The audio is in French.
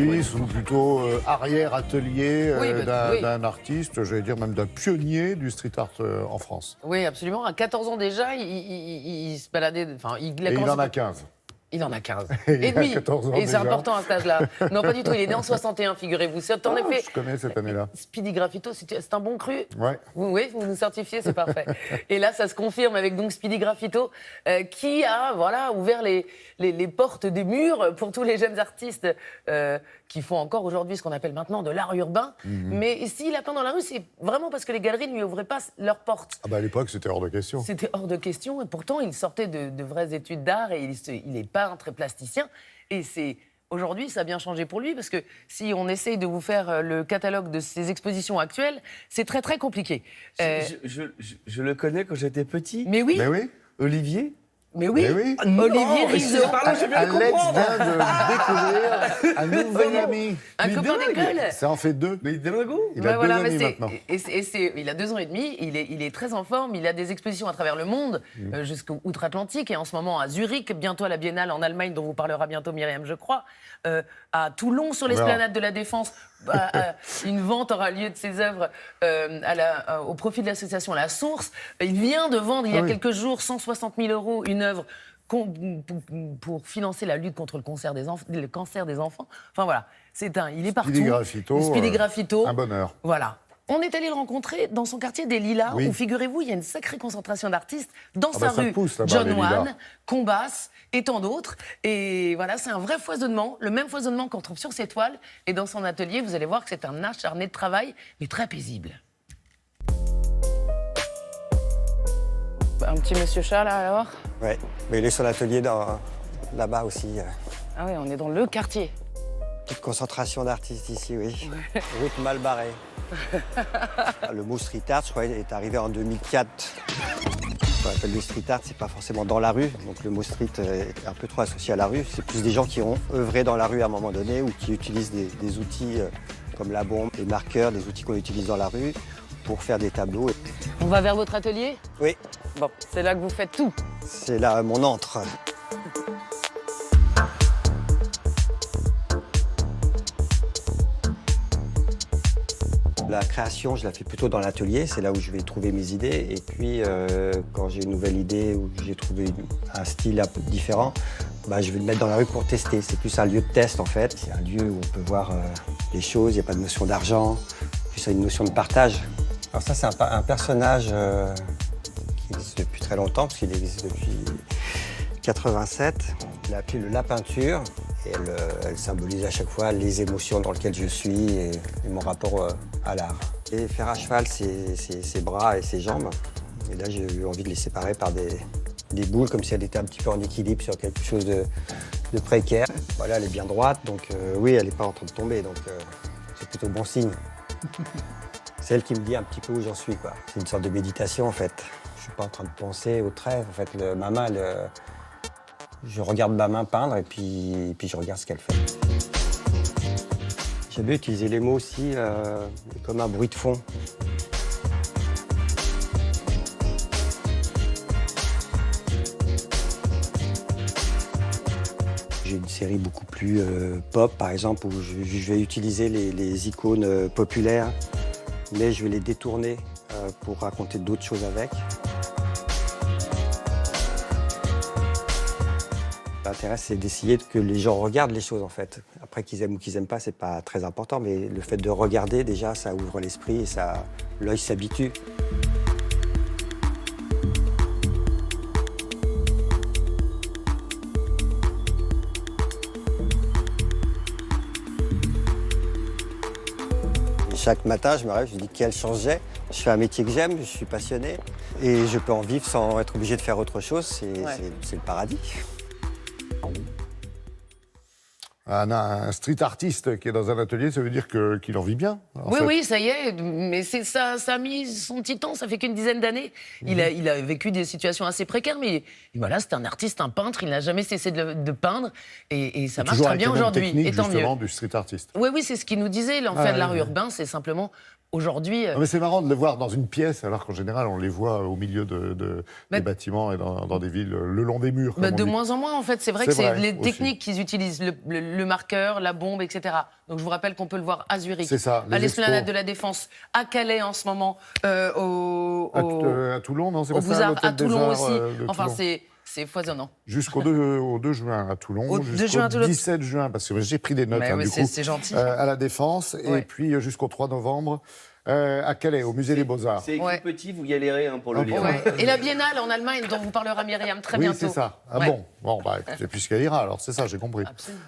coulisses ou plutôt arrière-atelier Oui, d'un artiste, j'allais dire même d'un pionnier du street art en France. Oui, absolument. À 14 ans déjà, il se baladait. Enfin, Et il en a 15. Il en a 15. Il Et a demi. 14 ans Et c'est déjà. important à cet âge-là. Non, pas du tout. Il est né en 61, figurez-vous. C'est en effet. Je connais cette année-là. Speedy Graffito, c'est un bon cru. Ouais. Oui, vous nous certifiez, c'est parfait. Et là, ça se confirme avec donc Speedy Graffito, qui a ouvert les portes des murs pour tous les jeunes artistes qui font encore aujourd'hui ce qu'on appelle maintenant de l'art urbain. Mais s'il a peint dans la rue, c'est vraiment parce que les galeries ne lui ouvraient pas leurs portes. Ah bah à l'époque, c'était hors de question. C'était hors de question. Et pourtant, il sortait de vraies études d'art et il est peintre et plasticien. Et aujourd'hui, ça a bien changé pour lui, parce que si on essaye de vous faire le catalogue de ses expositions actuelles, c'est très, très compliqué. Je le connais quand j'étais petit. Mais oui, Mais oui. Olivier. mais oui. Mais oui. Olivier Rizzo, Alex vient de découvrir un nouvel ami. un copain d'école. Ça en fait 2. Mais dingo. Il a deux amis maintenant. Il a 2 ans et demi, il est très en forme, il a des expositions à travers le monde, jusqu'outre-Atlantique, et en ce moment à Zurich, bientôt à la Biennale en Allemagne, dont vous parlera bientôt Myriam, je crois, à Toulon, sur l'esplanade de la Défense. Une vente aura lieu de ses œuvres au profit de l'association La Source. Il vient de vendre, il y a quelques jours, 160 000 € une œuvre pour financer la lutte contre le cancer des enfants. Enfin voilà, il est partout. Speedy Graffito, Graffito. un bonheur. Voilà. On est allé le rencontrer dans son quartier des Lilas, Oui. où, figurez-vous, il y a une sacrée concentration d'artistes dans Ah sa bah ça rue. pousse, là-bas, John les Lilas. Wan, Combas et tant d'autres. Et voilà, c'est un vrai foisonnement, le même foisonnement qu'on trouve sur ses toiles. Et dans son atelier, vous allez voir que c'est un acharné de travail, mais très paisible. Un petit monsieur chat, là, alors? Ouais, mais il est sur l'atelier là-bas aussi. Ah oui, on est dans le quartier. Petite concentration d'artistes ici, oui. Route mal barrée. Le mot street art, je crois, est arrivé en 2004. Ce qu'on appelle le street art, c'est pas forcément dans la rue. Donc le mot street est un peu trop associé à la rue. C'est plus des gens qui ont œuvré dans la rue à un moment donné ou qui utilisent des outils comme la bombe, les marqueurs, des outils qu'on utilise dans la rue pour faire des tableaux. On va vers votre atelier? Oui, Bon, c'est là que vous faites tout. c'est là mon antre. La création, je la fais plutôt dans l'atelier, c'est là où je vais trouver mes idées. Et puis, quand j'ai une nouvelle idée ou j'ai trouvé un style un peu différent, je vais le mettre dans la rue pour tester. C'est plus un lieu de test, en fait. C'est un lieu où on peut voir les choses, il n'y a pas de notion d'argent, puis c'est une notion de partage. Alors ça, c'est un personnage qui existe depuis très longtemps, parce qu'il existe depuis 87. Il a appelé le La Peinture. Et elle symbolise à chaque fois les émotions dans lesquelles je suis et mon rapport à l'art. Et faire à cheval, c'est ses bras et ses jambes. Et là, j'ai eu envie de les séparer par des boules, comme si elle était un petit peu en équilibre sur quelque chose de précaire. Voilà, elle est bien droite, donc oui, elle n'est pas en train de tomber, donc c'est plutôt bon signe. C'est elle qui me dit un petit peu où j'en suis, quoi. C'est une sorte de méditation, en fait. Je suis pas en train de penser au trait. En fait, ma main, je regarde ma main peindre et puis je regarde ce qu'elle fait. J'aime bien utiliser les mots aussi comme un bruit de fond. J'ai une série beaucoup plus pop, par exemple, où je vais utiliser les icônes populaires, mais je vais les détourner pour raconter d'autres choses avec. L'intérêt, c'est d'essayer que les gens regardent les choses, en fait. Après, qu'ils aiment ou qu'ils n'aiment pas, c'est pas très important, mais le fait de regarder, déjà, ça ouvre l'esprit et l'œil s'habitue. Et chaque matin, je me réveille, je me dis quelle chance j'ai. Je fais un métier que j'aime, je suis passionné, et je peux en vivre sans être obligé de faire autre chose, c'est le paradis. Un street artiste qui est dans un atelier, ça veut dire qu'il en vit bien. Oui, ça y est, mais ça a mis son petit temps, ça fait qu'une dizaine d'années. Il a vécu des situations assez précaires, mais voilà, c'est un artiste, un peintre, il n'a jamais cessé de peindre, et ça marche très bien aujourd'hui, et tant mieux. Du street artiste. Oui, c'est ce qu'il nous disait, l'enfer de l'art urbain, c'est simplement aujourd'hui. Non, mais c'est marrant de le voir dans une pièce, alors qu'en général, on les voit au milieu des bâtiments et dans des villes, le long des murs. De moins en moins, en fait. C'est vrai que c'est les aussi. techniques qu'ils utilisent, le marqueur, la bombe, etc. Donc je vous rappelle qu'on peut le voir à Zurich, C'est ça, à les l'Esplanade expos. de la Défense, à Calais en ce moment, À Toulon, non, c'est au pas ça, Beaux-Arts, l'hôtel à des Toulon Arts, aussi. de Enfin, Toulon. c'est foisonnant. Jusqu'au 2 juin à Toulon, Au 2 jusqu'au juin à Toulon. 17 juin, parce que j'ai pris des notes, Mais hein, ouais, du coup, c'est gentil. à la Défense, Ouais. et puis jusqu'au 3 novembre à Calais, au Musée des Beaux-Arts. C'est écrit Ouais. petit, vous galérez pour le Ah, lire. Ouais. Et la Biennale en Allemagne, dont vous parlera Myriam très Oui, bientôt. c'est ça. Ah Ouais. bon, bah écoutez, puisqu'elle ira, alors c'est ça, j'ai compris. Absolument.